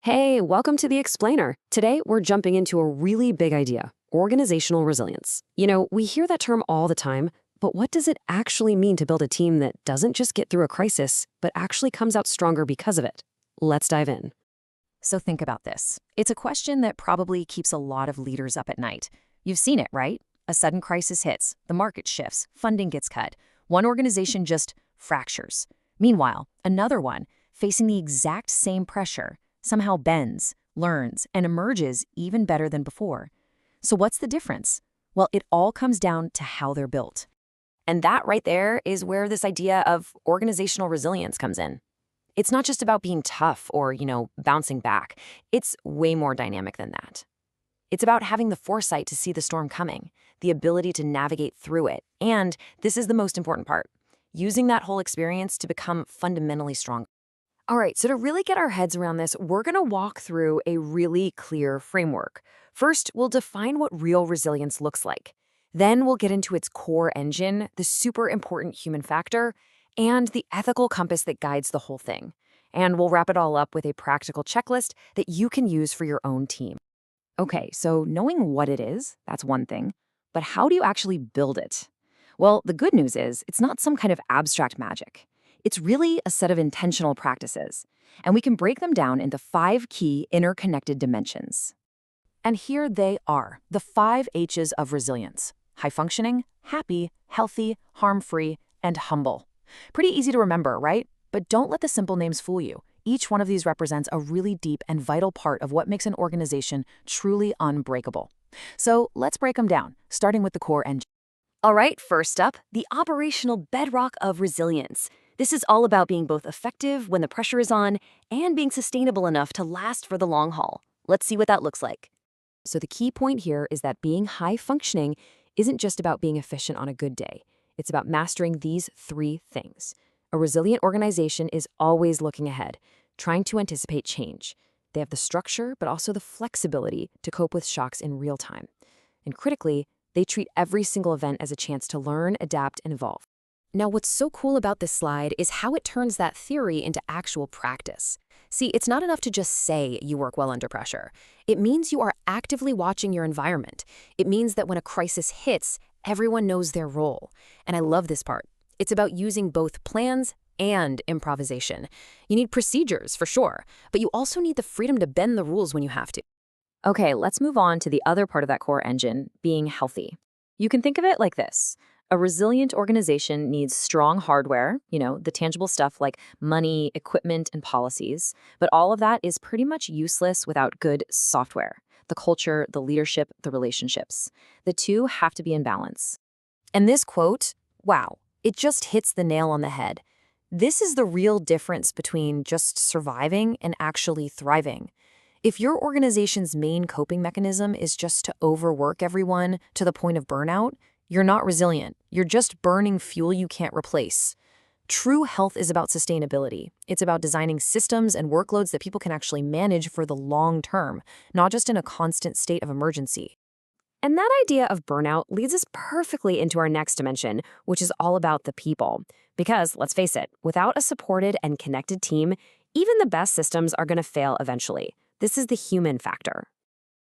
Hey, welcome to The Explainer. Today, we're jumping into a really big idea, organizational resilience. We hear that term all the time, but what does it actually mean to build a team that doesn't just get through a crisis, but actually comes out stronger because of it? Let's dive in. So think about this. It's a question that probably keeps a lot of leaders up at night. You've seen it, right? A sudden crisis hits, the market shifts, funding gets cut. One organization just fractures. Meanwhile, another one, facing the exact same pressure, somehow bends, learns, and emerges even better than before. So what's the difference? Well, it all comes down to how they're built. And that right there is where this idea of organizational resilience comes in. It's not just about being tough or, bouncing back. It's way more dynamic than that. It's about having the foresight to see the storm coming, the ability to navigate through it, and this is the most important part, using that whole experience to become fundamentally strong. All right, so to really get our heads around this, we're going to walk through a really clear framework. First, we'll define what real resilience looks like. Then we'll get into its core engine, the super important human factor, and the ethical compass that guides the whole thing. And we'll wrap it all up with a practical checklist that you can use for your own team. Okay, so knowing what it is, that's one thing, but how do you actually build it? Well, the good news is it's not some kind of abstract magic. It's really a set of intentional practices, and we can break them down into 5 key interconnected dimensions. And here they are, the 5 H's of resilience: high functioning, happy, healthy, harm-free, and humble. Pretty easy to remember, right? But don't let the simple names fool you. Each one of these represents a really deep and vital part of what makes an organization truly unbreakable. So let's break them down, starting with the core engine. All right, first up, the operational bedrock of resilience. This is all about being both effective when the pressure is on and being sustainable enough to last for the long haul. Let's see what that looks like. So the key point here is that being high functioning isn't just about being efficient on a good day. It's about mastering these 3 things. A resilient organization is always looking ahead, trying to anticipate change. They have the structure, but also the flexibility to cope with shocks in real time. And critically, they treat every single event as a chance to learn, adapt, and evolve. Now, what's so cool about this slide is how it turns that theory into actual practice. See, it's not enough to just say you work well under pressure. It means you are actively watching your environment. It means that when a crisis hits, everyone knows their role. And I love this part. It's about using both plans and improvisation. You need procedures, for sure, but you also need the freedom to bend the rules when you have to. Okay, let's move on to the other part of that core engine, being healthy. You can think of it like this. A resilient organization needs strong hardware, the tangible stuff like money, equipment, and policies. But all of that is pretty much useless without good software. The culture, the leadership, the relationships. The two have to be in balance. And this quote, wow, it just hits the nail on the head. This is the real difference between just surviving and actually thriving. If your organization's main coping mechanism is just to overwork everyone to the point of burnout, you're not resilient. You're just burning fuel you can't replace. True health is about sustainability. It's about designing systems and workloads that people can actually manage for the long term, not just in a constant state of emergency. And that idea of burnout leads us perfectly into our next dimension, which is all about the people. Because, let's face it, without a supported and connected team, even the best systems are going to fail eventually. This is the human factor.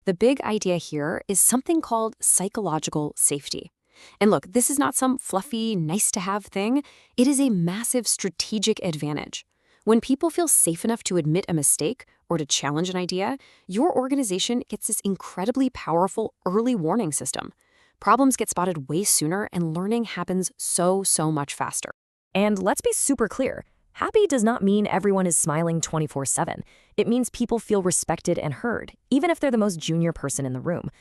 The big idea here is something called psychological safety. And look, this is not some fluffy, nice-to-have thing. It is a massive strategic advantage. When people feel safe enough to admit a mistake or to challenge an idea, your organization gets this incredibly powerful early warning system. Problems get spotted way sooner, and learning happens so much faster. And let's be super clear. Happy does not mean everyone is smiling 24/7. It means people feel respected and heard, even if they're the most junior person in the room.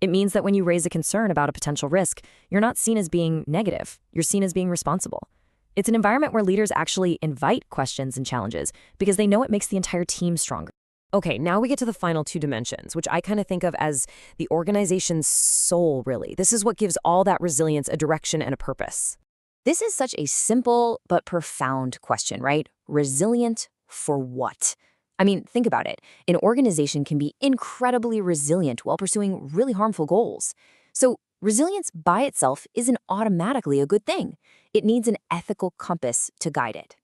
It means that when you raise a concern about a potential risk, you're not seen as being negative. You're seen as being responsible. It's an environment where leaders actually invite questions and challenges because they know it makes the entire team stronger. Okay, now we get to the final 2 dimensions, which I kind of think of as the organization's soul, really. This is what gives all that resilience a direction and a purpose. This is such a simple but profound question, right? Resilient for what? I mean, think about it. An organization can be incredibly resilient while pursuing really harmful goals. So resilience by itself isn't automatically a good thing. It needs an ethical compass to guide it.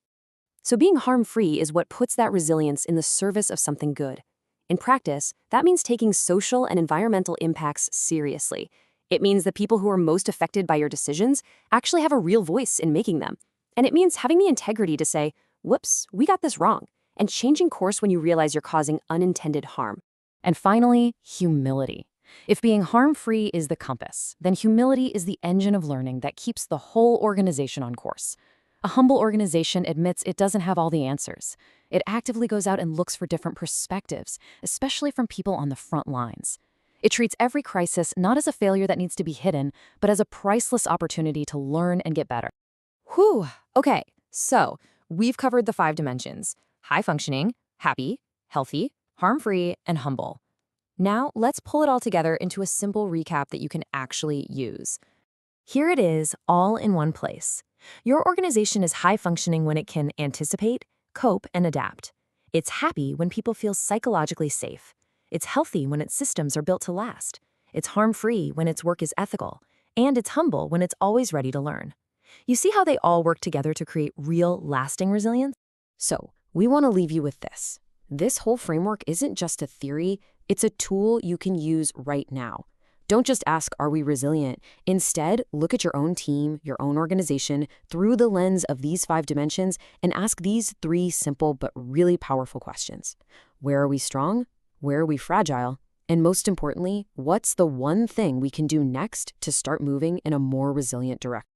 So being harm-free is what puts that resilience in the service of something good. In practice, that means taking social and environmental impacts seriously. It means the people who are most affected by your decisions actually have a real voice in making them. And it means having the integrity to say, whoops, we got this wrong, and changing course when you realize you're causing unintended harm. And finally, humility. If being harm-free is the compass, then humility is the engine of learning that keeps the whole organization on course. A humble organization admits it doesn't have all the answers. It actively goes out and looks for different perspectives, especially from people on the front lines. It treats every crisis not as a failure that needs to be hidden, but as a priceless opportunity to learn and get better. Whew. Okay, so we've covered the 5 dimensions: high functioning, happy, healthy, harm-free, and humble. Now, let's pull it all together into a simple recap that you can actually use. Here it is, all in one place. Your organization is high functioning when it can anticipate, cope, and adapt. It's happy when people feel psychologically safe. It's healthy when its systems are built to last. It's harm-free when its work is ethical. And it's humble when it's always ready to learn. You see how they all work together to create real, lasting resilience? So, we want to leave you with this. This whole framework isn't just a theory, it's a tool you can use right now. Don't just ask, are we resilient? Instead, look at your own team, your own organization, through the lens of these 5 dimensions and ask these 3 simple but really powerful questions. Where are we strong? Where are we fragile? And most importantly, what's the one thing we can do next to start moving in a more resilient direction?